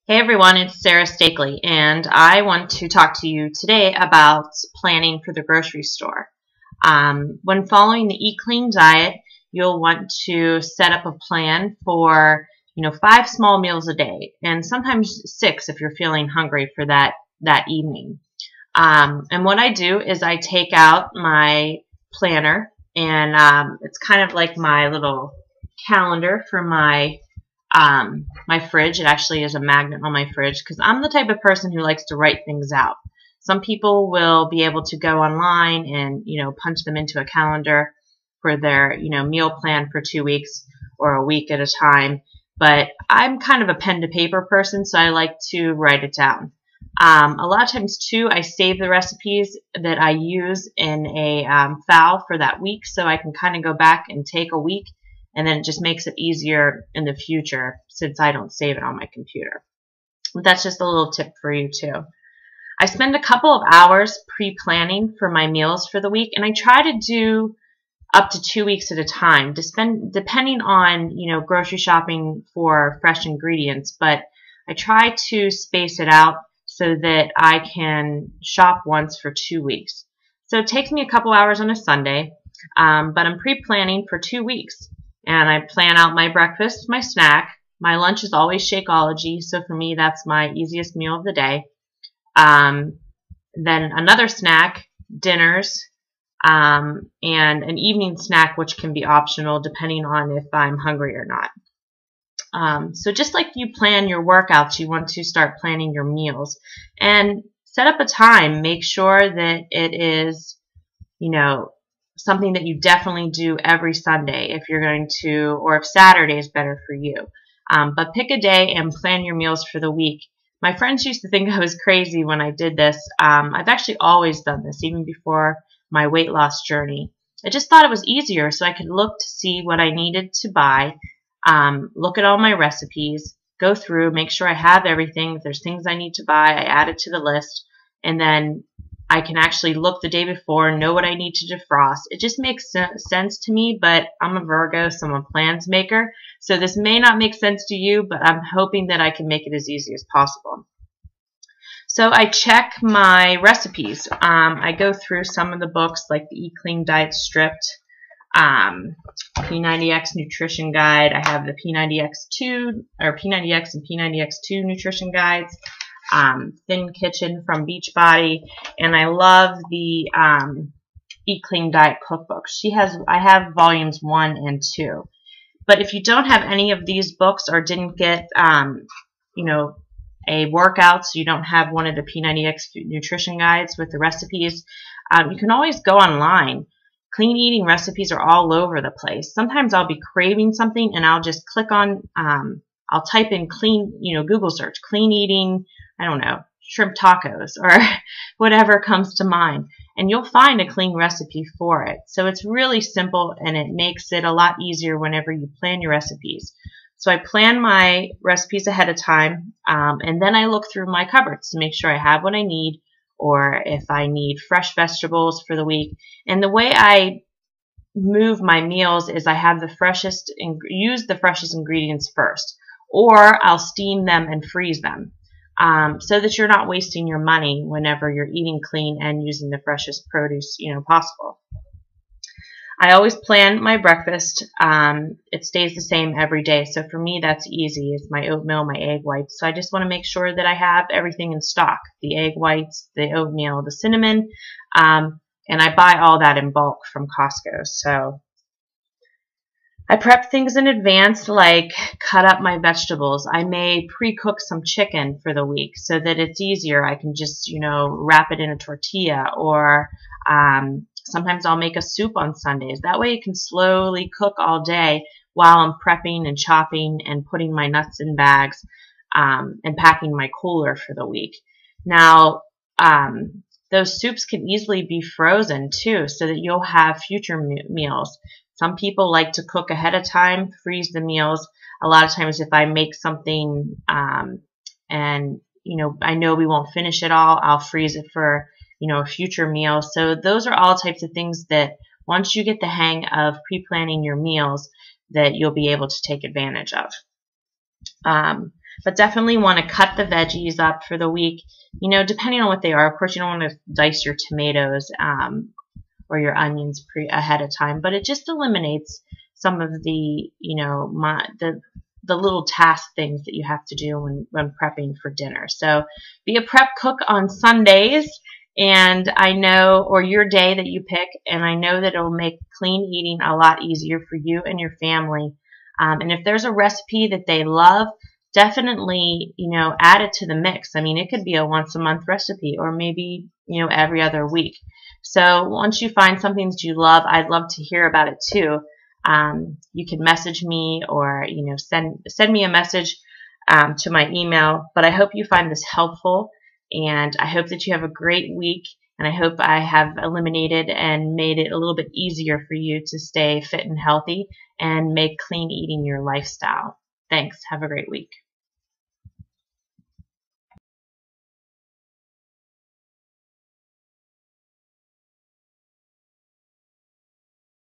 Hey everyone, it's Sarah Stakely, and I want to talk to you today about planning for the grocery store. When following the Eat Clean diet, you'll want to set up a plan for, 5 small meals a day, and sometimes 6 if you're feeling hungry for that evening. And what I do is I take out my planner, and it's kind of like my little calendar for my fridge. It actually is a magnet on my fridge because I'm the type of person who likes to write things out. Some people will be able to go online and, punch them into a calendar for their, meal plan for 2 weeks or a week at a time. But I'm kind of a pen to paper person, so I like to write it down. A lot of times too, I save the recipes that I use in a file for that week, so I can kind of go back and take a week, and then it just makes it easier in the future since I don't save it on my computer. But that's just a little tip for you too. I spend a couple of hours pre-planning for my meals for the week, and I try to do up to 2 weeks at a time, depending on, grocery shopping for fresh ingredients, but I try to space it out so that I can shop once for 2 weeks. So it takes me a couple hours on a Sunday, but I'm pre-planning for 2 weeks. And I plan out my breakfast, my snack. My lunch is always Shakeology, so for me that's my easiest meal of the day. Then another snack, dinners, and an evening snack, which can be optional depending on if I'm hungry or not. So just like you plan your workouts, you want to start planning your meals. And set up a time. Make sure that it is, something that you definitely do every Sunday if you're going to, or if Saturday is better for you. But pick a day and plan your meals for the week. My friends used to think I was crazy when I did this. I've actually always done this, even before my weight loss journey. I just thought it was easier so I could look to see what I needed to buy, look at all my recipes, go through, make sure I have everything. If there's things I need to buy, I add it to the list, and then I can actually look the day before, know what I need to defrost. It just makes sense to me, but I'm a Virgo, so I'm a plans maker. So this may not make sense to you, but I'm hoping that I can make it as easy as possible. So I check my recipes. I go through some of the books like the Eat Clean Diet Stripped, P90X Nutrition Guide. I have the P90X2 or P90X and P90X2 nutrition guides. Thin Kitchen from Beachbody, and I love the Eat Clean Diet cookbook. I have volumes 1 and 2. But if you don't have any of these books or didn't get, a workout, so you don't have one of the P90X nutrition guides with the recipes, you can always go online. Clean eating recipes are all over the place. Sometimes I'll be craving something and I'll just click on, I'll type in Google search, clean eating, I don't know, shrimp tacos or whatever comes to mind. And you'll find a clean recipe for it. So it's really simple and it makes it a lot easier whenever you plan your recipes. So I plan my recipes ahead of time, and then I look through my cupboards to make sure I have what I need, or if I need fresh vegetables for the week. And the way I move my meals is I have use the freshest ingredients first, or I'll steam them and freeze them, so that you're not wasting your money whenever you're eating clean and using the freshest produce possible. I always plan my breakfast. It stays the same every day, so for me that's easy. It's my oatmeal, my egg whites. So I just want to make sure that I have everything in stock: the egg whites, the oatmeal, the cinnamon, and I buy all that in bulk from Costco. So I prep things in advance, like cut up my vegetables. I may pre-cook some chicken for the week so that it's easier. I can just, wrap it in a tortilla, or sometimes I'll make a soup on Sundays. That way it can slowly cook all day while I'm prepping and chopping and putting my nuts in bags, and packing my cooler for the week. Now, those soups can easily be frozen too, so that you'll have future meals. Some people like to cook ahead of time, freeze the meals. A lot of times if I make something and I know we won't finish it all, I'll freeze it for a future meal. So those are all types of things that once you get the hang of pre-planning your meals, that you'll be able to take advantage of. but definitely want to cut the veggies up for the week, depending on what they are. Of course, you don't want to dice your tomatoes or your onions ahead of time, but it just eliminates some of the, the little task things that you have to do when prepping for dinner. So be a prep cook on Sundays, and I know, or your day that you pick, and I know that it'll make clean eating a lot easier for you and your family. And if there's a recipe that they love, definitely, add it to the mix. I mean, it could be a once a month recipe, or maybe, every other week. So once you find something that you love, I'd love to hear about it too. You can message me, or send me a message to my email. But I hope you find this helpful, and I hope that you have a great week, and I hope I have eliminated and made it a little bit easier for you to stay fit and healthy and make clean eating your lifestyle. Thanks. Have a great week.